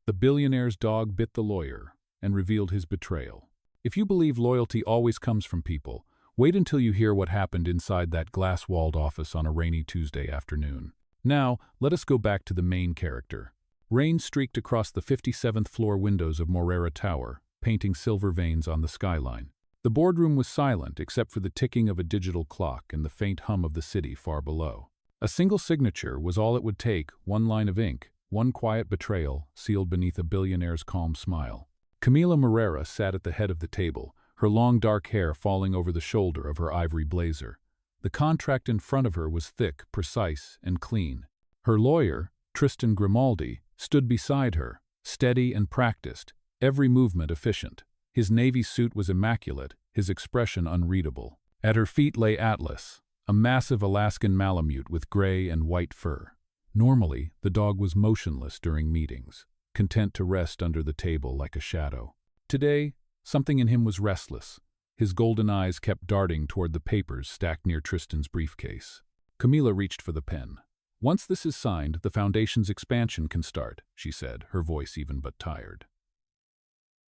The billionaire's dog bit the lawyer and revealed his betrayal. If you believe loyalty always comes from people, wait until you hear what happened inside that glass-walled office on a rainy Tuesday afternoon. Now, let us go back to the main character. Rain streaked across the 57th floor windows of Moreira Tower, painting silver veins on the skyline. The boardroom was silent except for the ticking of a digital clock and the faint hum of the city far below. A single signature was all it would take, one line of ink, one quiet betrayal sealed beneath a billionaire's calm smile. Camila Moreira sat at the head of the table, her long dark hair falling over the shoulder of her ivory blazer. The contract in front of her was thick, precise, and clean. Her lawyer, Tristan Grimaldi, stood beside her, steady and practiced, every movement efficient. His navy suit was immaculate, his expression unreadable. At her feet lay Atlas, a massive Alaskan Malamute with gray and white fur. Normally, the dog was motionless during meetings, content to rest under the table like a shadow. Today, something in him was restless. His golden eyes kept darting toward the papers stacked near Tristan's briefcase. Camila reached for the pen. "Once this is signed, the Foundation's expansion can start," she said, her voice even but tired.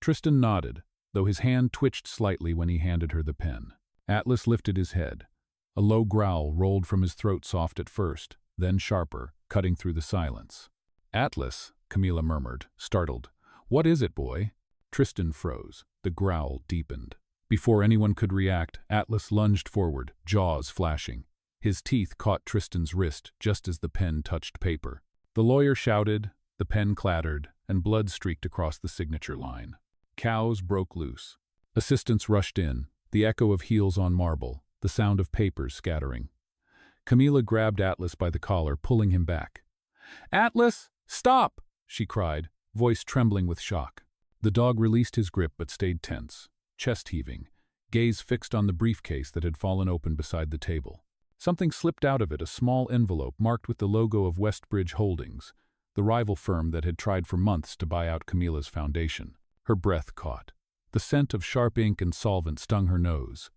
Tristan nodded, though his hand twitched slightly when he handed her the pen. Atlas lifted his head. A low growl rolled from his throat, soft at first, then sharper, cutting through the silence. "Atlas," Camila murmured, startled. "What is it, boy?" Tristan froze. The growl deepened. Before anyone could react, Atlas lunged forward, jaws flashing. His teeth caught Tristan's wrist just as the pen touched paper. The lawyer shouted, the pen clattered, and blood streaked across the signature line. Cows broke loose. Assistants rushed in, the echo of heels on marble, the sound of papers scattering. Camila grabbed Atlas by the collar, pulling him back. "Atlas, stop!" she cried, voice trembling with shock. The dog released his grip but stayed tense, chest heaving, gaze fixed on the briefcase that had fallen open beside the table. Something slipped out of it, a small envelope marked with the logo of Westbridge Holdings, the rival firm that had tried for months to buy out Camila's foundation. Her breath caught. The scent of sharp ink and solvent stung her nose.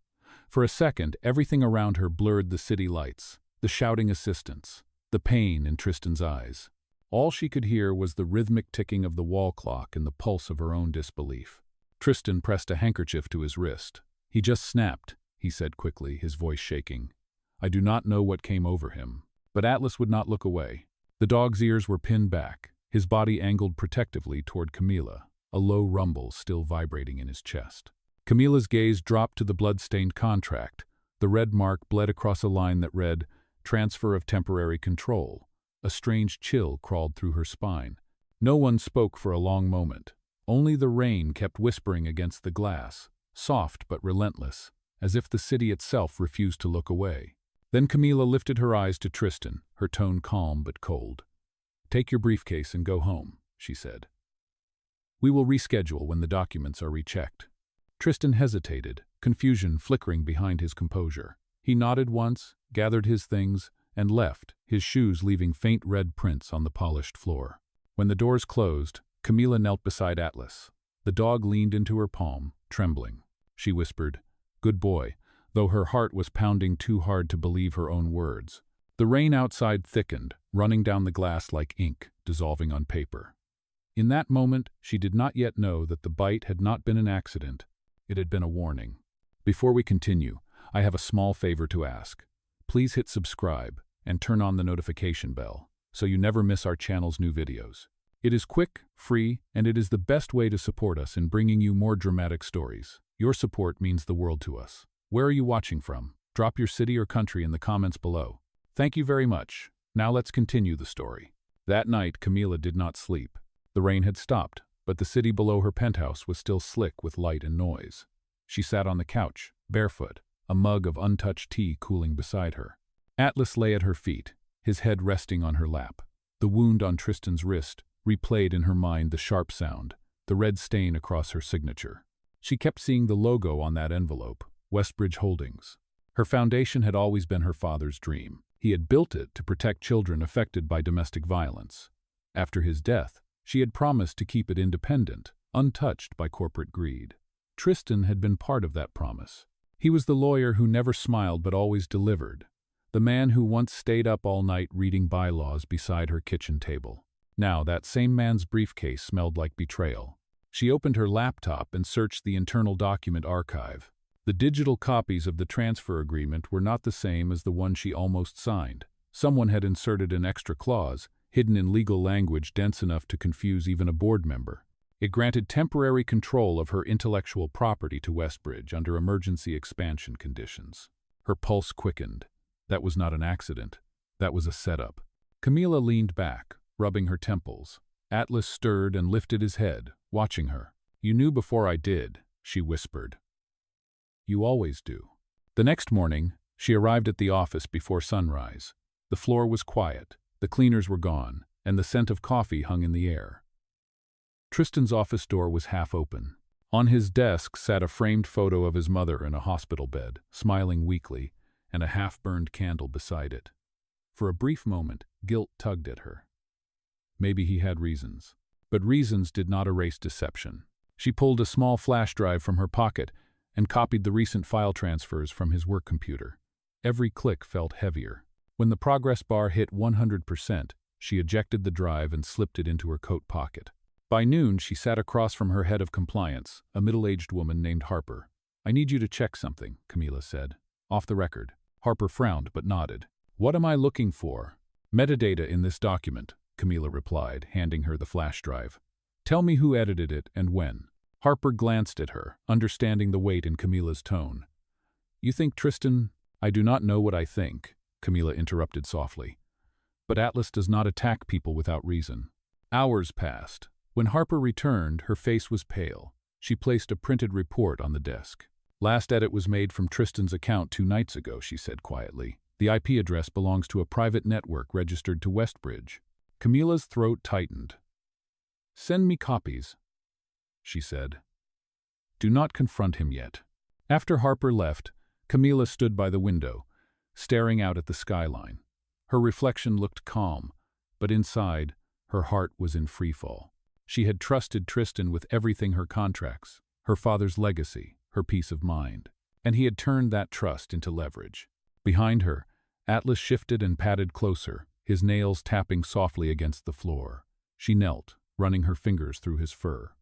For a second, everything around her blurred: the city lights, the shouting assistants, the pain in Tristan's eyes. All she could hear was the rhythmic ticking of the wall clock and the pulse of her own disbelief. Tristan pressed a handkerchief to his wrist. "He just snapped," he said quickly, his voice shaking. I do not know what came over him. But Atlas would not look away. The dog's ears were pinned back, his body angled protectively toward Camila, a low rumble still vibrating in his chest. Camila's gaze dropped to the blood-stained contract. The red mark bled across a line that read, "Transfer of temporary control." A strange chill crawled through her spine. No one spoke for a long moment. Only the rain kept whispering against the glass, soft but relentless, as if the city itself refused to look away. Then Camila lifted her eyes to Tristan, her tone calm but cold. "Take your briefcase and go home," she said. "We will reschedule when the documents are rechecked." Tristan hesitated, confusion flickering behind his composure. He nodded once, gathered his things, and left, his shoes leaving faint red prints on the polished floor. When the doors closed, Camila knelt beside Atlas. The dog leaned into her palm, trembling. She whispered, "Good boy," though her heart was pounding too hard to believe her own words. The rain outside thickened, running down the glass like ink, dissolving on paper. In that moment, she did not yet know that the bite had not been an accident. It had been a warning. Before we continue, I have a small favor to ask. Please hit subscribe and turn on the notification bell so you never miss our channel's new videos. It is quick, free, and it is the best way to support us in bringing you more dramatic stories. Your support means the world to us. Where are you watching from? Drop your city or country in the comments below. Thank you very much. Now let's continue the story. That night, Camila did not sleep. The rain had stopped, but the city below her penthouse was still slick with light and noise. She sat on the couch, barefoot, a mug of untouched tea cooling beside her. Atlas lay at her feet, his head resting on her lap. The wound on Tristan's wrist replayed in her mind, the sharp sound, the red stain across her signature. She kept seeing the logo on that envelope, Westbridge Holdings. Her foundation had always been her father's dream. He had built it to protect children affected by domestic violence. After his death, she had promised to keep it independent, untouched by corporate greed. Tristan had been part of that promise. He was the lawyer who never smiled but always delivered, the man who once stayed up all night reading bylaws beside her kitchen table. Now, that same man's briefcase smelled like betrayal. She opened her laptop and searched the internal document archive. The digital copies of the transfer agreement were not the same as the one she almost signed. Someone had inserted an extra clause, hidden in legal language dense enough to confuse even a board member. It granted temporary control of her intellectual property to Westbridge under emergency expansion conditions. Her pulse quickened. That was not an accident. That was a setup. Camila leaned back, rubbing her temples. Atlas stirred and lifted his head, watching her. "You knew before I did," she whispered. "You always do." The next morning, she arrived at the office before sunrise. The floor was quiet, the cleaners were gone, and the scent of coffee hung in the air. Tristan's office door was half open. On his desk sat a framed photo of his mother in a hospital bed, smiling weakly, and a half-burned candle beside it. For a brief moment, guilt tugged at her. Maybe he had reasons. But reasons did not erase deception. She pulled a small flash drive from her pocket and copied the recent file transfers from his work computer. Every click felt heavier. When the progress bar hit 100%, she ejected the drive and slipped it into her coat pocket. By noon, she sat across from her head of compliance, a middle-aged woman named Harper. "I need you to check something," Camila said. "Off the record." Harper frowned but nodded. "What am I looking for?" "Metadata in this document," Camila replied, handing her the flash drive. "Tell me who edited it and when." Harper glanced at her, understanding the weight in Camila's tone. "You think Tristan—" "I do not know what I think," Camila interrupted softly. "But Atlas does not attack people without reason." Hours passed. When Harper returned, her face was pale. She placed a printed report on the desk. "Last edit was made from Tristan's account 2 nights ago," she said quietly. "The IP address belongs to a private network registered to Westbridge." Camila's throat tightened. "Send me copies," she said. "Do not confront him yet." After Harper left, Camila stood by the window, staring out at the skyline. Her reflection looked calm, but inside, her heart was in freefall. She had trusted Tristan with everything: her contracts, her father's legacy, her peace of mind. And he had turned that trust into leverage. Behind her, Atlas shifted and padded closer, his nails tapping softly against the floor. She knelt, running her fingers through his fur.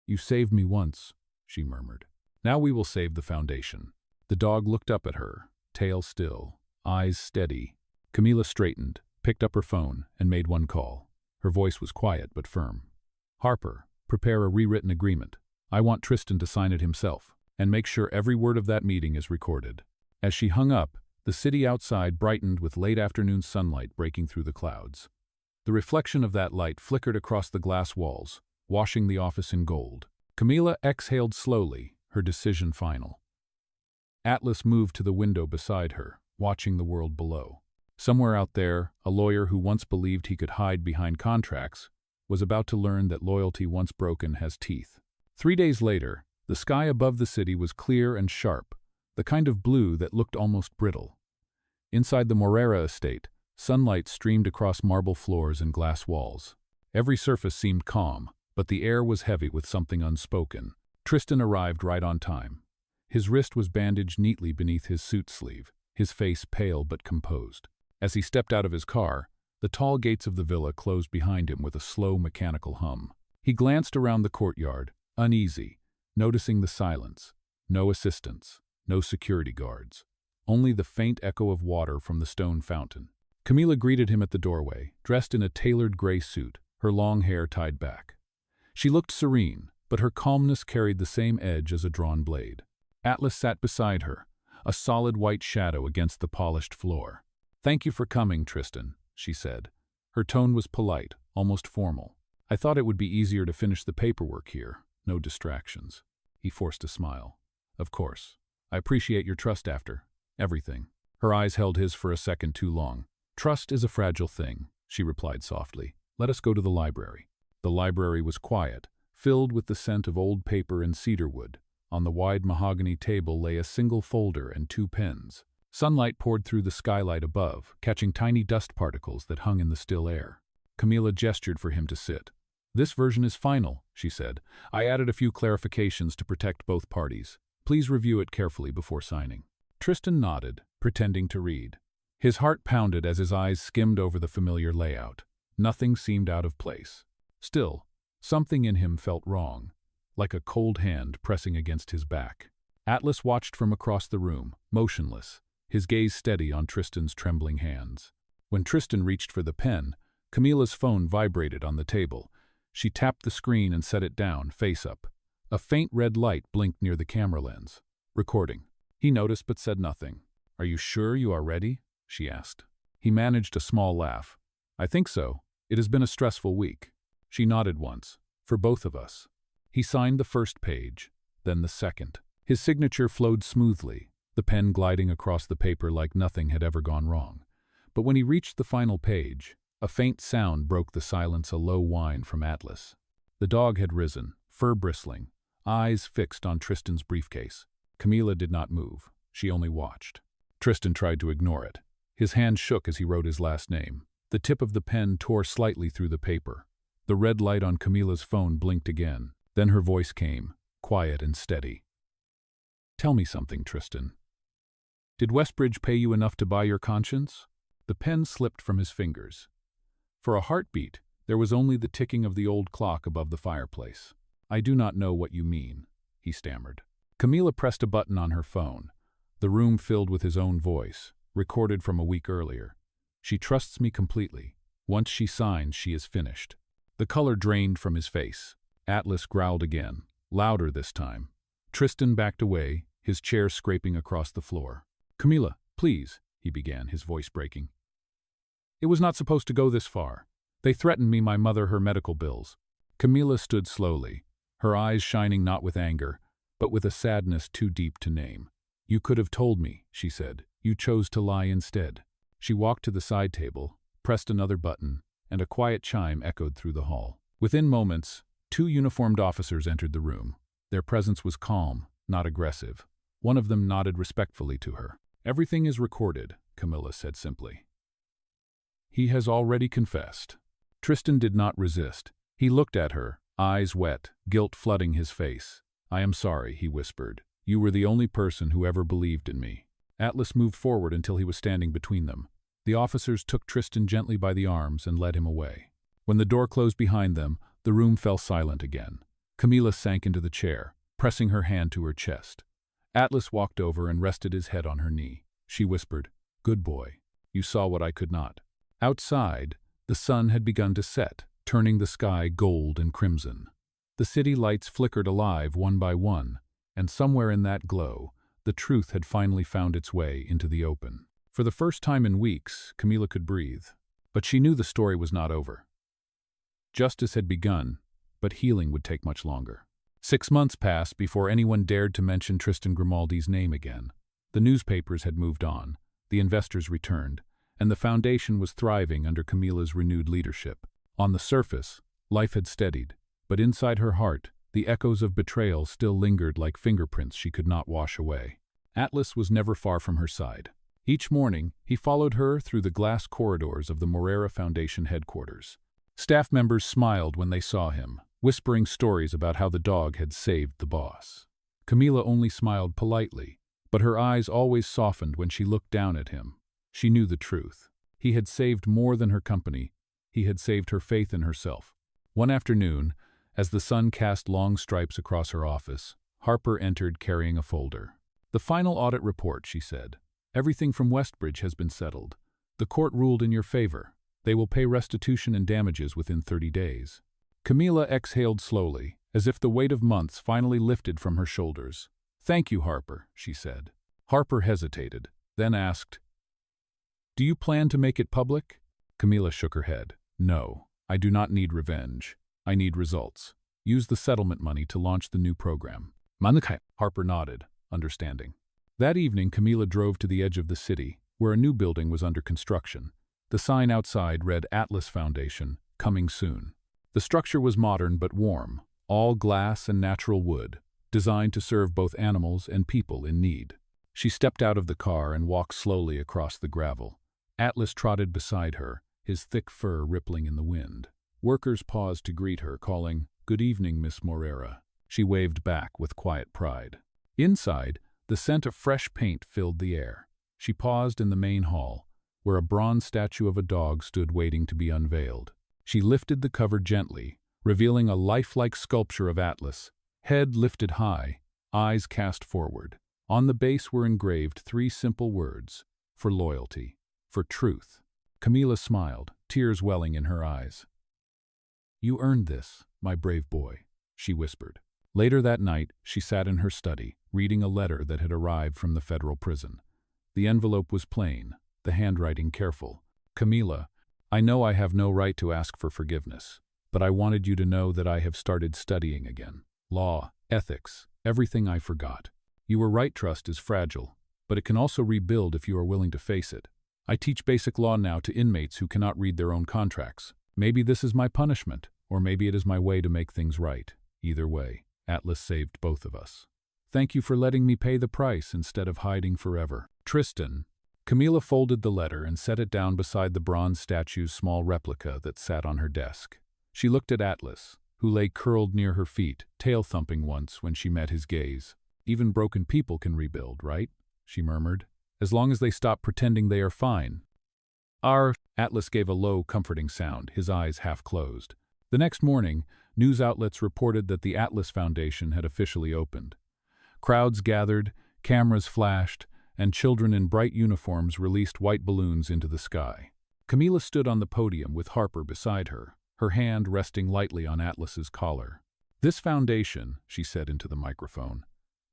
"You saved me once," she murmured. "Now we will save the foundation." The dog looked up at her, tail still, eyes steady. Camila straightened, picked up her phone, and made one call. Her voice was quiet but firm. "Harper, prepare a rewritten agreement. I want Tristan to sign it himself, and make sure every word of that meeting is recorded." As she hung up, the city outside brightened with late afternoon sunlight breaking through the clouds. The reflection of that light flickered across the glass walls, washing the office in gold. Camila exhaled slowly, her decision final. Atlas moved to the window beside her, watching the world below. Somewhere out there, a lawyer who once believed he could hide behind contracts was about to learn that loyalty once broken has teeth. 3 days later, the sky above the city was clear and sharp, the kind of blue that looked almost brittle. Inside the Moreira estate, sunlight streamed across marble floors and glass walls. Every surface seemed calm, but the air was heavy with something unspoken. Tristan arrived right on time. His wrist was bandaged neatly beneath his suit sleeve, his face pale but composed. As he stepped out of his car, the tall gates of the villa closed behind him with a slow mechanical hum. He glanced around the courtyard, uneasy, noticing the silence. No assistants, no security guards. Only the faint echo of water from the stone fountain. Camila greeted him at the doorway, dressed in a tailored gray suit, her long hair tied back. She looked serene, but her calmness carried the same edge as a drawn blade. Atlas sat beside her, a solid white shadow against the polished floor. "Thank you for coming, Tristan," she said. Her tone was polite, almost formal. "I thought it would be easier to finish the paperwork here. No distractions." He forced a smile. "Of course. I appreciate your trust after everything." Her eyes held his for a second too long. "Trust is a fragile thing," she replied softly. "Let us go to the library." The library was quiet, filled with the scent of old paper and cedarwood. On the wide mahogany table lay a single folder and 2 pens. Sunlight poured through the skylight above, catching tiny dust particles that hung in the still air. Camila gestured for him to sit. "This version is final," she said. "I added a few clarifications to protect both parties. Please review it carefully before signing." Tristan nodded, pretending to read. His heart pounded as his eyes skimmed over the familiar layout. Nothing seemed out of place. Still, something in him felt wrong, like a cold hand pressing against his back. Atlas watched from across the room, motionless, his gaze steady on Tristan's trembling hands. When Tristan reached for the pen, Camila's phone vibrated on the table. She tapped the screen and set it down, face up. A faint red light blinked near the camera lens. Recording. He noticed but said nothing. "Are you sure you are ready?" she asked. He managed a small laugh. "I think so. It has been a stressful week." She nodded once. "For both of us." He signed the first page, then the second. His signature flowed smoothly, the pen gliding across the paper like nothing had ever gone wrong. But when he reached the final page, a faint sound broke the silence, a low whine from Atlas. The dog had risen, fur bristling, eyes fixed on Tristan's briefcase. Camila did not move. She only watched. Tristan tried to ignore it. His hand shook as he wrote his last name. The tip of the pen tore slightly through the paper. The red light on Camila's phone blinked again. Then her voice came, quiet and steady. "Tell me something, Tristan. Did Westbridge pay you enough to buy your conscience?" The pen slipped from his fingers. For a heartbeat, there was only the ticking of the old clock above the fireplace. "I do not know what you mean," he stammered. Camila pressed a button on her phone. The room filled with his own voice, recorded from a week earlier. "She trusts me completely. Once she signs, she is finished." The color drained from his face. Atlas growled again, louder this time. Tristan backed away, his chair scraping across the floor. "Camila, please," he began, his voice breaking. "It was not supposed to go this far. They threatened me, my mother, her medical bills." Camila stood slowly, her eyes shining not with anger, but with a sadness too deep to name. "You could have told me," she said. "You chose to lie instead." She walked to the side table, pressed another button, and a quiet chime echoed through the hall. Within moments, 2 uniformed officers entered the room. Their presence was calm, not aggressive. One of them nodded respectfully to her. "Everything is recorded," Camila said simply. "He has already confessed." Tristan did not resist. He looked at her, eyes wet, guilt flooding his face. "I am sorry," he whispered. "You were the only person who ever believed in me." Atlas moved forward until he was standing between them. The officers took Tristan gently by the arms and led him away. When the door closed behind them, the room fell silent again. Camila sank into the chair, pressing her hand to her chest. Atlas walked over and rested his head on her knee. She whispered, "Good boy. You saw what I could not." Outside, the sun had begun to set, turning the sky gold and crimson. The city lights flickered alive one by one, and somewhere in that glow, the truth had finally found its way into the open. For the first time in weeks, Camila could breathe. But she knew the story was not over. Justice had begun, but healing would take much longer. 6 months passed before anyone dared to mention Tristan Grimaldi's name again. The newspapers had moved on, the investors returned, and the foundation was thriving under Camila's renewed leadership. On the surface, life had steadied, but inside her heart, the echoes of betrayal still lingered like fingerprints she could not wash away. Atlas was never far from her side. Each morning, he followed her through the glass corridors of the Moreira Foundation headquarters. Staff members smiled when they saw him, whispering stories about how the dog had saved the boss. Camila only smiled politely, but her eyes always softened when she looked down at him. She knew the truth. He had saved more than her company. He had saved her faith in herself. One afternoon, as the sun cast long stripes across her office, Harper entered carrying a folder. "The final audit report," she said. "Everything from Westbridge has been settled. The court ruled in your favor. They will pay restitution and damages within 30 days. Camila exhaled slowly, as if the weight of months finally lifted from her shoulders. "Thank you, Harper," she said. Harper hesitated, then asked, "Do you plan to make it public?" Camila shook her head. "No, I do not need revenge. I need results. Use the settlement money to launch the new program." Harper nodded, understanding. That evening, Camila drove to the edge of the city, where a new building was under construction. The sign outside read Atlas Foundation, coming soon. The structure was modern but warm, all glass and natural wood, designed to serve both animals and people in need. She stepped out of the car and walked slowly across the gravel. Atlas trotted beside her, his thick fur rippling in the wind. Workers paused to greet her, calling, "Good evening, Miss Moreira." She waved back with quiet pride. Inside, the scent of fresh paint filled the air. She paused in the main hall, where a bronze statue of a dog stood waiting to be unveiled. She lifted the cover gently, revealing a lifelike sculpture of Atlas, head lifted high, eyes cast forward. On the base were engraved 3 simple words: for loyalty, for truth. Camila smiled, tears welling in her eyes. "You earned this, my brave boy," she whispered. Later that night, she sat in her study, reading a letter that had arrived from the federal prison. The envelope was plain, the handwriting careful. "Camila, I know I have no right to ask for forgiveness, but I wanted you to know that I have started studying again. Law, ethics, everything I forgot. You were right, trust is fragile, but it can also rebuild if you are willing to face it. I teach basic law now to inmates who cannot read their own contracts. Maybe this is my punishment, or maybe it is my way to make things right. Either way, Atlas saved both of us. Thank you for letting me pay the price instead of hiding forever. Tristan." Camila folded the letter and set it down beside the bronze statue's small replica that sat on her desk. She looked at Atlas, who lay curled near her feet, tail-thumping once when she met his gaze. "Even broken people can rebuild, right?" she murmured. "As long as they stop pretending they are fine." Atlas gave a low, comforting sound, his eyes half closed. The next morning, news outlets reported that the Atlas Foundation had officially opened. Crowds gathered, cameras flashed, and children in bright uniforms released white balloons into the sky. Camila stood on the podium with Harper beside her, her hand resting lightly on Atlas's collar. "This foundation," she said into the microphone,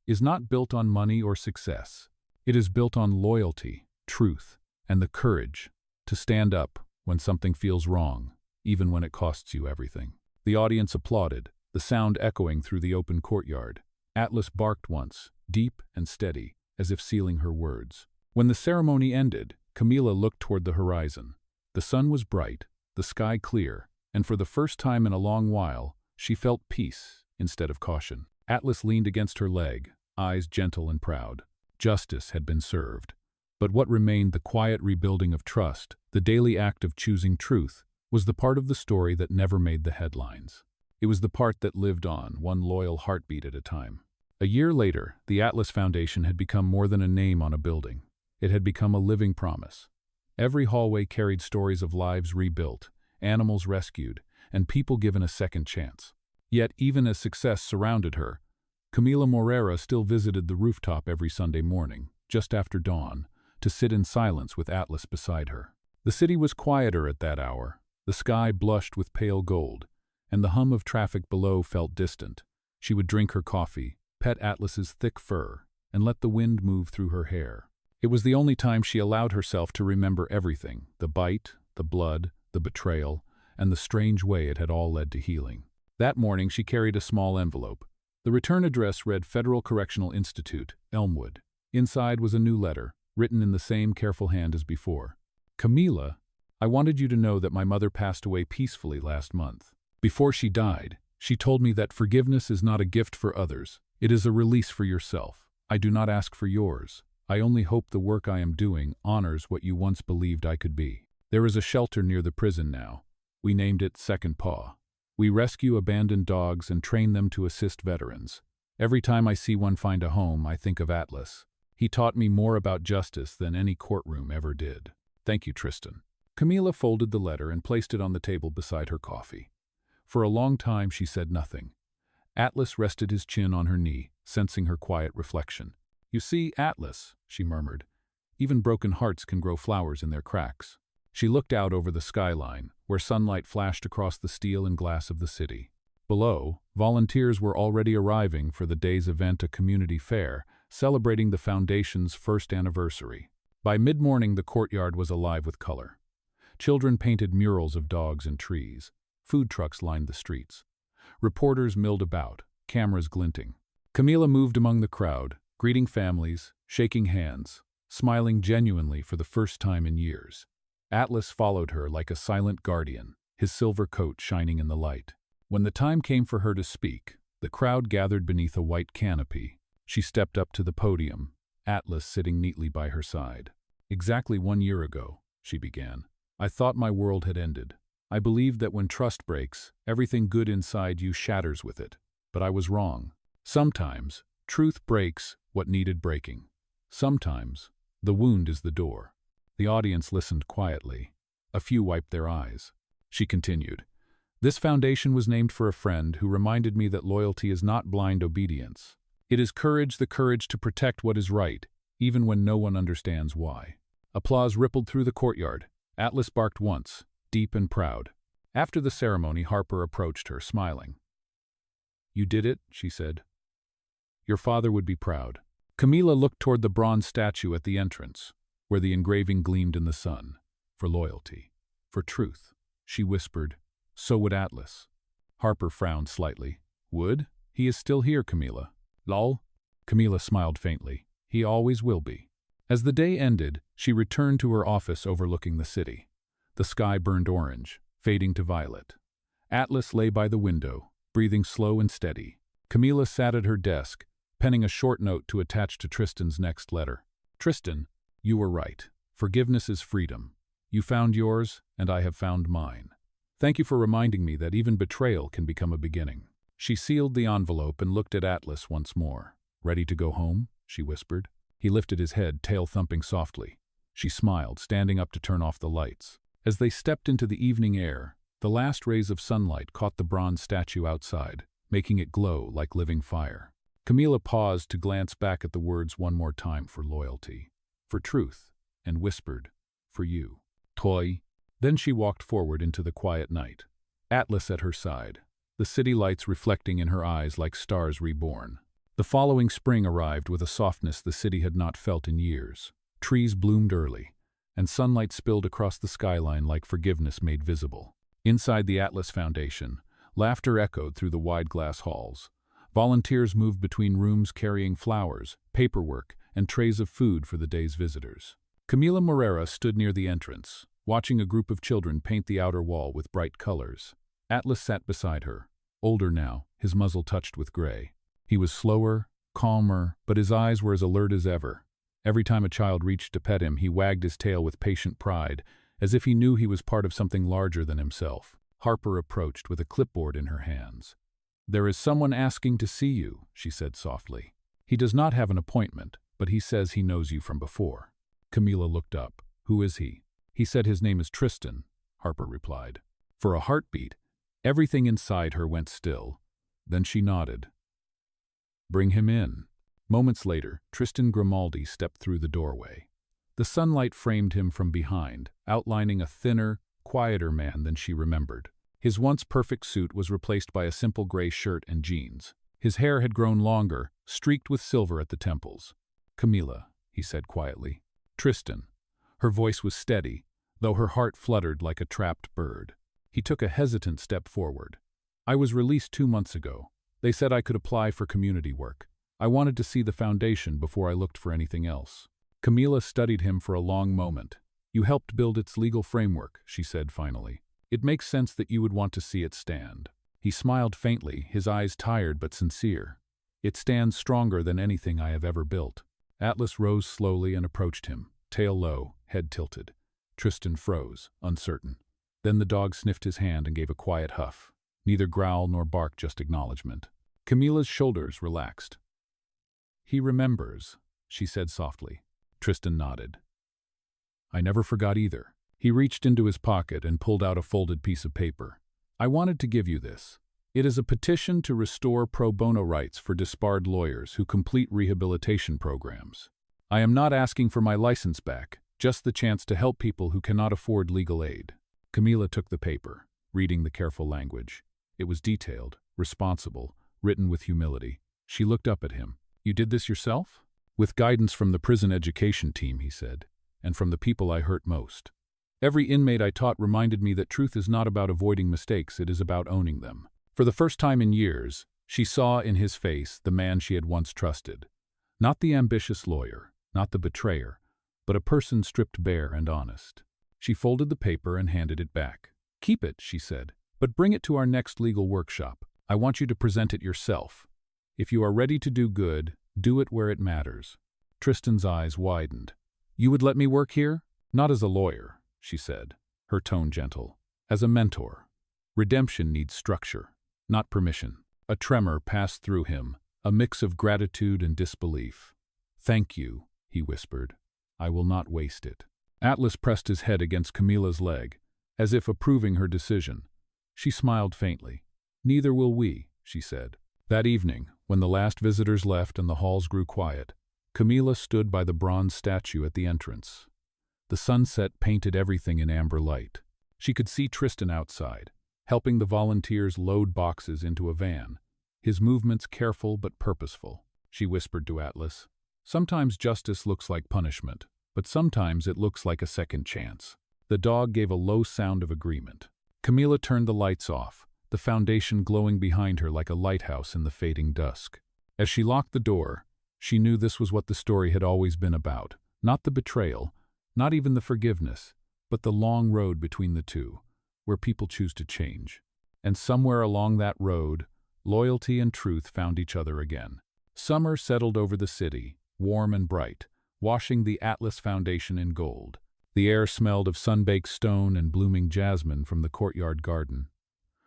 "is not built on money or success. It is built on loyalty, truth, and the courage to stand up when something feels wrong, even when it costs you everything." The audience applauded, the sound echoing through the open courtyard. Atlas barked once, deep and steady, as if sealing her words. When the ceremony ended, Camila looked toward the horizon. The sun was bright, the sky clear, and for the first time in a long while, she felt peace instead of caution. Atlas leaned against her leg, eyes gentle and proud. Justice had been served. But what remained, the quiet rebuilding of trust, the daily act of choosing truth, was the part of the story that never made the headlines. It was the part that lived on, one loyal heartbeat at a time. A year later, the Atlas Foundation had become more than a name on a building. It had become a living promise. Every hallway carried stories of lives rebuilt, animals rescued, and people given a second chance. Yet, even as success surrounded her, Camila Moreira still visited the rooftop every Sunday morning, just after dawn, to sit in silence with Atlas beside her. The city was quieter at that hour. The sky blushed with pale gold, and the hum of traffic below felt distant. She would drink her coffee, pet Atlas's thick fur, and let the wind move through her hair. It was the only time she allowed herself to remember everything: the bite, the blood, the betrayal, and the strange way it had all led to healing. That morning she carried a small envelope. The return address read Federal Correctional Institute, Elmwood. Inside was a new letter, written in the same careful hand as before. "Camila, I wanted you to know that my mother passed away peacefully last month. Before she died, she told me that forgiveness is not a gift for others. It is a release for yourself. I do not ask for yours. I only hope the work I am doing honors what you once believed I could be. There is a shelter near the prison now. We named it Second Paw. We rescue abandoned dogs and train them to assist veterans. Every time I see one find a home, I think of Atlas. He taught me more about justice than any courtroom ever did. Thank you, Tristan." Camila folded the letter and placed it on the table beside her coffee. For a long time she said nothing. Atlas rested his chin on her knee, sensing her quiet reflection. "You see, Atlas," she murmured, "even broken hearts can grow flowers in their cracks." She looked out over the skyline, where sunlight flashed across the steel and glass of the city. Below, volunteers were already arriving for the day's event, a community fair, celebrating the Foundation's first anniversary. By mid-morning, the courtyard was alive with color. Children painted murals of dogs and trees. Food trucks lined the streets. Reporters milled about, cameras glinting. Camila moved among the crowd, greeting families, shaking hands, smiling genuinely for the first time in years. Atlas followed her like a silent guardian, his silver coat shining in the light. When the time came for her to speak, the crowd gathered beneath a white canopy. She stepped up to the podium, Atlas sitting neatly by her side. "Exactly 1 year ago," she began, "I thought my world had ended. I believed that when trust breaks, everything good inside you shatters with it. But I was wrong. Sometimes, truth breaks what needed breaking. Sometimes, the wound is the door." The audience listened quietly. A few wiped their eyes. she continued. This foundation was named for a friend who reminded me that loyalty is not blind obedience. It is courage, the courage to protect what is right, even when no one understands why. Applause rippled through the courtyard. Atlas barked once, deep and proud. After the ceremony, Harper approached her, smiling. "You did it," she said. "Your father would be proud." Camila looked toward the bronze statue at the entrance, where the engraving gleamed in the sun. For loyalty. For truth. She whispered, "So would Atlas." Harper frowned slightly. "Would? He is still here, Camila." "Lol." Camila smiled faintly. "He always will be." As the day ended, she returned to her office overlooking the city. The sky burned orange, fading to violet. Atlas lay by the window, breathing slow and steady. Camila sat at her desk, penning a short note to attach to Tristan's next letter. "Tristan, you were right. Forgiveness is freedom. You found yours, and I have found mine. Thank you for reminding me that even betrayal can become a beginning." She sealed the envelope and looked at Atlas once more. "Ready to go home?" she whispered. He lifted his head, tail thumping softly. She smiled, standing up to turn off the lights. As they stepped into the evening air, the last rays of sunlight caught the bronze statue outside, making it glow like living fire. Camila paused to glance back at the words one more time: for loyalty, for truth, and whispered, "For you." Toy. Then she walked forward into the quiet night. Atlas at her side, the city lights reflecting in her eyes like stars reborn. The following spring arrived with a softness the city had not felt in years. Trees bloomed early, and sunlight spilled across the skyline like forgiveness made visible. Inside the Atlas Foundation, laughter echoed through the wide glass halls. Volunteers moved between rooms carrying flowers, paperwork, and trays of food for the day's visitors. Camila Moreira stood near the entrance, watching a group of children paint the outer wall with bright colors. Atlas sat beside her, older now, his muzzle touched with gray. He was slower, calmer, but his eyes were as alert as ever. Every time a child reached to pet him, he wagged his tail with patient pride, as if he knew he was part of something larger than himself. Harper approached with a clipboard in her hands. "There is someone asking to see you," she said softly. "He does not have an appointment, but he says he knows you from before." Camila looked up. "Who is he?" "He said his name is Tristan," Harper replied. For a heartbeat, everything inside her went still. Then she nodded. "Bring him in." Moments later, Tristan Grimaldi stepped through the doorway. The sunlight framed him from behind, outlining a thinner, quieter man than she remembered. His once perfect suit was replaced by a simple gray shirt and jeans. His hair had grown longer, streaked with silver at the temples. "Camila," he said quietly. "Tristan." Her voice was steady, though her heart fluttered like a trapped bird. He took a hesitant step forward. "I was released 2 months ago. They said I could apply for community work. I wanted to see the foundation before I looked for anything else." Camila studied him for a long moment. "You helped build its legal framework," she said finally. "It makes sense that you would want to see it stand." He smiled faintly, his eyes tired but sincere. "It stands stronger than anything I have ever built." Atlas rose slowly and approached him, tail low, head tilted. Tristan froze, uncertain. Then the dog sniffed his hand and gave a quiet huff. Neither growl nor bark, just acknowledgement. Camila's shoulders relaxed. "He remembers," she said softly. Tristan nodded. "I never forgot either." He reached into his pocket and pulled out a folded piece of paper. "I wanted to give you this. It is a petition to restore pro bono rights for disbarred lawyers who complete rehabilitation programs. I am not asking for my license back, just the chance to help people who cannot afford legal aid." Camila took the paper, reading the careful language. It was detailed, responsible, written with humility. She looked up at him. "You did this yourself?" "With guidance from the prison education team," he said, "and from the people I hurt most. Every inmate I taught reminded me that truth is not about avoiding mistakes, it is about owning them." For the first time in years, she saw in his face the man she had once trusted. Not the ambitious lawyer, not the betrayer, but a person stripped bare and honest. She folded the paper and handed it back. "Keep it," she said, "but bring it to our next legal workshop. I want you to present it yourself. If you are ready to do good, do it where it matters." Tristan's eyes widened. "You would let me work here?" "Not as a lawyer," she said, her tone gentle. "As a mentor. Redemption needs structure, not permission." A tremor passed through him, a mix of gratitude and disbelief. "Thank you," he whispered. "I will not waste it." Atlas pressed his head against Camila's leg. as if approving her decision. She smiled faintly. "Neither will we," she said. That evening, when the last visitors left and the halls grew quiet, Camila stood by the bronze statue at the entrance. The sunset painted everything in amber light. She could see Tristan outside, helping the volunteers load boxes into a van, his movements careful but purposeful. She whispered to Atlas, "Sometimes justice looks like punishment, but sometimes it looks like a second chance." The dog gave a low sound of agreement. Camila turned the lights off, the foundation glowing behind her like a lighthouse in the fading dusk. As she locked the door, she knew this was what the story had always been about, not the betrayal, not even the forgiveness, but the long road between the two, where people choose to change. And somewhere along that road, loyalty and truth found each other again. Summer settled over the city, warm and bright, washing the Atlas Foundation in gold. The air smelled of sun-baked stone and blooming jasmine from the courtyard garden.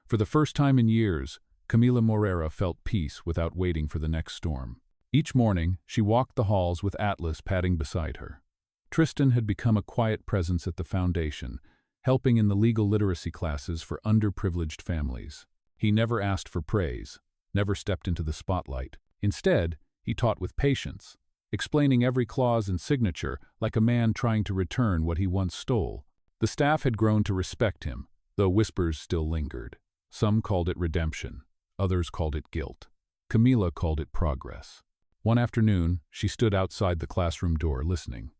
For the first time in years, Camila Moreira felt peace without waiting for the next storm. Each morning, she walked the halls with Atlas padding beside her. Tristan had become a quiet presence at the foundation, helping in the legal literacy classes for underprivileged families. He never asked for praise, never stepped into the spotlight. Instead, he taught with patience, explaining every clause and signature like a man trying to return what he once stole. The staff had grown to respect him, though whispers still lingered. Some called it redemption, others called it guilt. Camila called it progress. One afternoon, she stood outside the classroom door listening.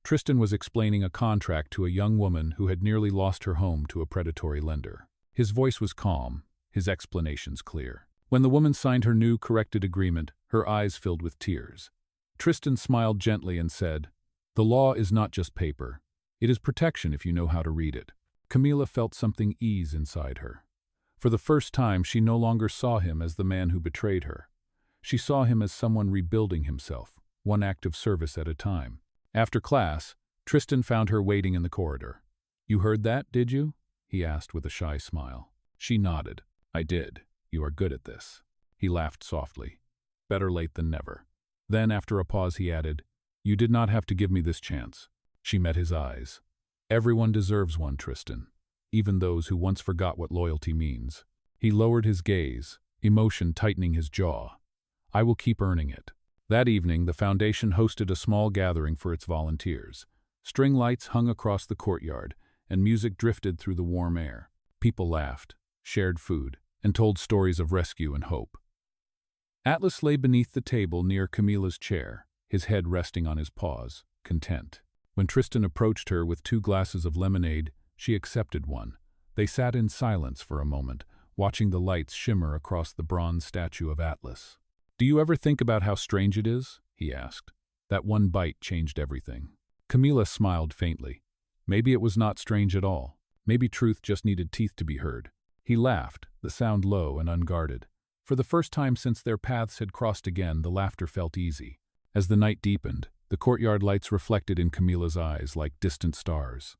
Tristan was explaining a contract to a young woman who had nearly lost her home to a predatory lender. His voice was calm, his explanations clear. When the woman signed her new corrected agreement, her eyes filled with tears. Tristan smiled gently and said, "The law is not just paper. It is protection if you know how to read it." Camila felt something ease inside her. For the first time, she no longer saw him as the man who betrayed her. She saw him as someone rebuilding himself, one act of service at a time. After class, Tristan found her waiting in the corridor. "You heard that, did you?" he asked with a shy smile. She nodded. "I did. You are good at this." He laughed softly. "Better late than never." Then, after a pause, he added, "You did not have to give me this chance." She met his eyes. "Everyone deserves one, Tristan, even those who once forgot what loyalty means." He lowered his gaze, emotion tightening his jaw. "I will keep earning it." That evening, the foundation hosted a small gathering for its volunteers. String lights hung across the courtyard, and music drifted through the warm air. People laughed, shared food, and told stories of rescue and hope. Atlas lay beneath the table near Camila's chair, his head resting on his paws, content. When Tristan approached her with 2 glasses of lemonade, she accepted one. They sat in silence for a moment, watching the lights shimmer across the bronze statue of Atlas. "Do you ever think about how strange it is?" he asked. That one bite changed everything. Camila smiled faintly. Maybe it was not strange at all. Maybe truth just needed teeth to be heard. He laughed, the sound low and unguarded. For the first time since their paths had crossed again, the laughter felt easy. As the night deepened, the courtyard lights reflected in Camila's eyes like distant stars.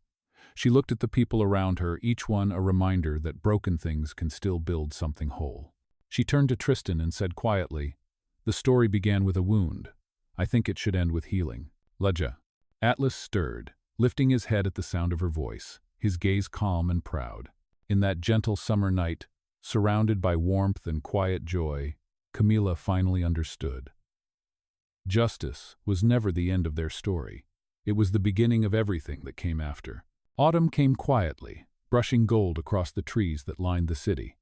She looked at the people around her, each one a reminder that broken things can still build something whole. She turned to Tristan and said quietly, "The story began with a wound. I think it should end with healing. Leja." Atlas stirred, lifting his head at the sound of her voice, his gaze calm and proud. In that gentle summer night, surrounded by warmth and quiet joy, Camila finally understood. Justice was never the end of their story. It was the beginning of everything that came after. Autumn came quietly, brushing gold across the trees that lined the city.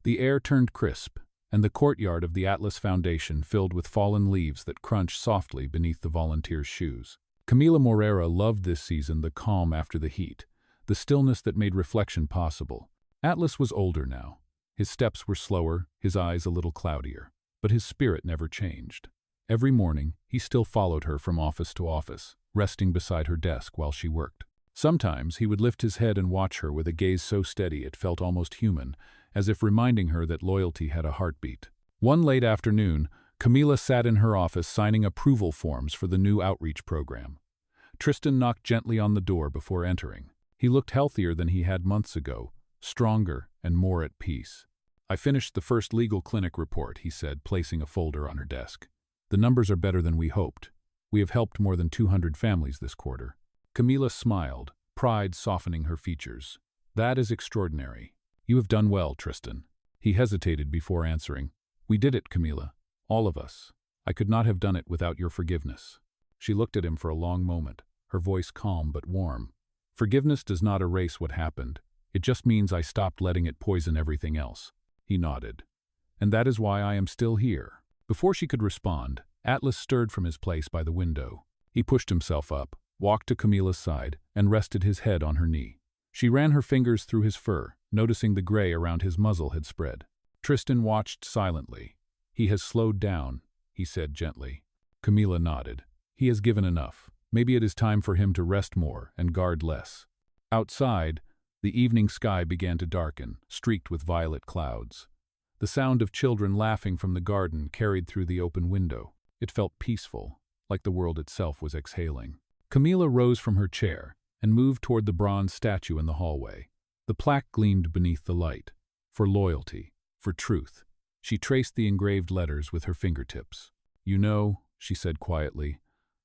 The air turned crisp, and the courtyard of the Atlas Foundation filled with fallen leaves that crunched softly beneath the volunteers' shoes. Camila Moreira loved this season, the calm after the heat, the stillness that made reflection possible. Atlas was older now. His steps were slower, his eyes a little cloudier, but his spirit never changed. Every morning, he still followed her from office to office, resting beside her desk while she worked. Sometimes he would lift his head and watch her with a gaze so steady it felt almost human, as if reminding her that loyalty had a heartbeat. One late afternoon, Camila sat in her office signing approval forms for the new outreach program. Tristan knocked gently on the door before entering. He looked healthier than he had months ago, stronger and more at peace. "I finished the first legal clinic report," he said, placing a folder on her desk. "The numbers are better than we hoped. We have helped more than 200 families this quarter." Camila smiled, pride softening her features. "That is extraordinary. You have done well, Tristan." He hesitated before answering. "We did it, Camila. All of us. I could not have done it without your forgiveness." She looked at him for a long moment, her voice calm but warm. "Forgiveness does not erase what happened. It just means I stopped letting it poison everything else." He nodded. "And that is why I am still here." Before she could respond, Atlas stirred from his place by the window. He pushed himself up, walked to Camila's side, and rested his head on her knee. She ran her fingers through his fur, noticing the gray around his muzzle had spread. Tristan watched silently. "He has slowed down," he said gently. Camila nodded. "He has given enough. Maybe it is time for him to rest more and guard less." Outside, the evening sky began to darken, streaked with violet clouds. The sound of children laughing from the garden carried through the open window. It felt peaceful, like the world itself was exhaling. Camila rose from her chair and moved toward the bronze statue in the hallway. The plaque gleamed beneath the light. For loyalty, for truth. She traced the engraved letters with her fingertips. "You know," she said quietly,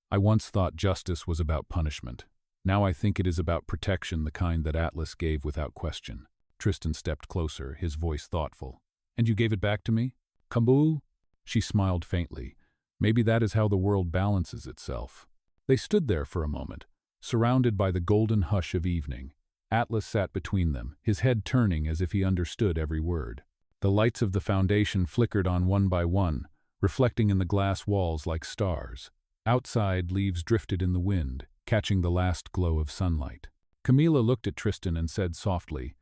"I once thought justice was about punishment. Now I think it is about protection, the kind that Atlas gave without question." Tristan stepped closer, his voice thoughtful. "And you gave it back to me?" "Kambu?" She smiled faintly. "Maybe that is how the world balances itself." They stood there for a moment, surrounded by the golden hush of evening. Atlas sat between them, his head turning as if he understood every word. The lights of the foundation flickered on one by one, reflecting in the glass walls like stars. Outside, leaves drifted in the wind, catching the last glow of sunlight. Camila looked at Tristan and said softly,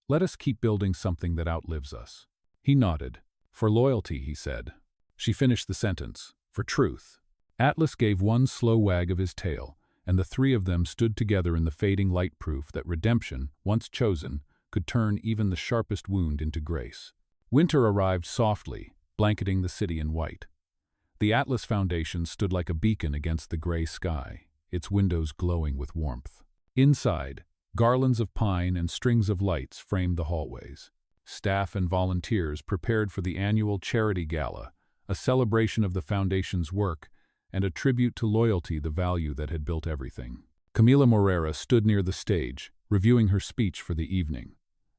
"Let us keep building something that outlives us." He nodded. "For loyalty," he said. She finished the sentence. "For truth." Atlas gave one slow wag of his tail, and the three of them stood together in the fading light, proof that redemption, once chosen, could turn even the sharpest wound into grace. Winter arrived softly, blanketing the city in white. The Atlas Foundation stood like a beacon against the gray sky, its windows glowing with warmth. Inside, garlands of pine and strings of lights framed the hallways. Staff and volunteers prepared for the annual charity gala, a celebration of the Foundation's work and a tribute to loyalty, the value that had built everything. Camila Moreira stood near the stage, reviewing her speech for the evening.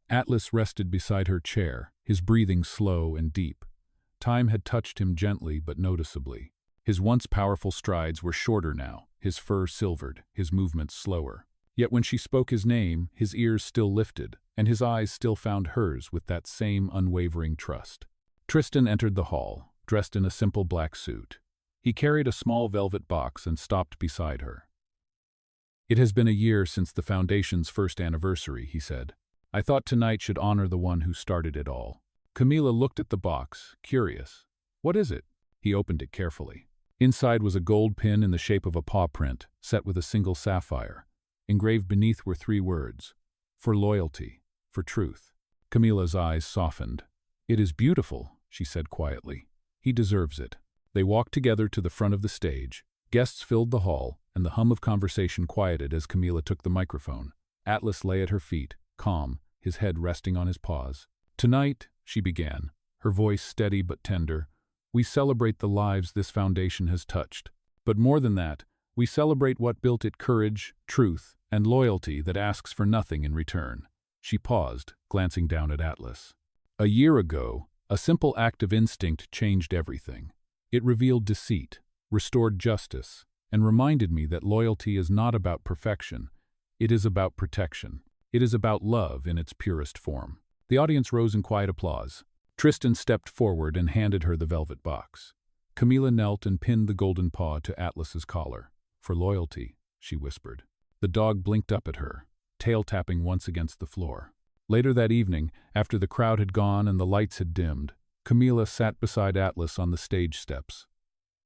Atlas rested beside her chair, his breathing slow and deep. Time had touched him gently but noticeably. His once powerful strides were shorter now, his fur silvered, his movements slower. Yet when she spoke his name, his ears still lifted, and his eyes still found hers with that same unwavering trust. Tristan entered the hall, dressed in a simple black suit. He carried a small velvet box and stopped beside her. "It has been a year since the Foundation's first anniversary," he said. "I thought tonight should honor the one who started it all." Camila looked at the box, curious. "What is it?" He opened it carefully. Inside was a gold pin in the shape of a paw print, set with a single sapphire. Engraved beneath were 3 words: "For loyalty, for truth." Camila's eyes softened. "It is beautiful," she said quietly. "He deserves it." They walked together to the front of the stage. Guests filled the hall, and the hum of conversation quieted as Camila took the microphone. Atlas lay at her feet, calm, his head resting on his paws. "Tonight," she began, her voice steady but tender, "we celebrate the lives this foundation has touched. But more than that, we celebrate what built it: courage, truth, and loyalty that asks for nothing in return." She paused, glancing down at Atlas. "A year ago, a simple act of instinct changed everything. It revealed deceit, restored justice, and reminded me that loyalty is not about perfection. It is about protection. It is about love in its purest form." The audience rose in quiet applause. Tristan stepped forward and handed her the velvet box. Camila knelt and pinned the golden paw to Atlas's collar. "For loyalty," she whispered. The dog blinked up at her, tail tapping once against the floor. Later that evening, after the crowd had gone and the lights had dimmed, Camila sat beside Atlas on the stage steps.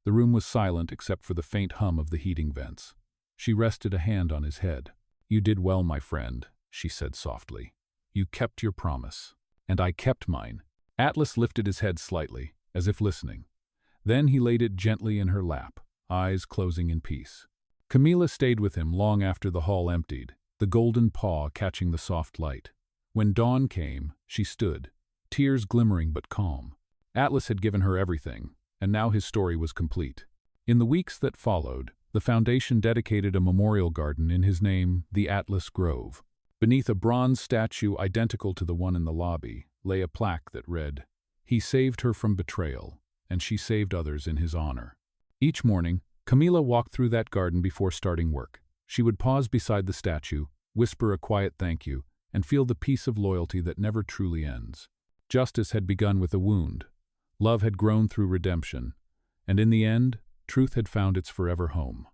The room was silent except for the faint hum of the heating vents. She rested a hand on his head. "You did well, my friend," she said softly. "You kept your promise. And I kept mine." Atlas lifted his head slightly, as if listening. Then he laid it gently in her lap, eyes closing in peace. Camila stayed with him long after the hall emptied, the golden paw catching the soft light. When dawn came, she stood, tears glimmering but calm. Atlas had given her everything, and now his story was complete. In the weeks that followed, The foundation dedicated a memorial garden in his name, the Atlas Grove. Beneath a bronze statue identical to the one in the lobby lay a plaque that read, "He saved her from betrayal, and she saved others in his honor." Each morning, Camila walked through that garden before starting work. She would pause beside the statue, whisper a quiet thank you, and feel the peace of loyalty that never truly ends. Justice had begun with a wound. Love had grown through redemption. And in the end, truth had found its forever home.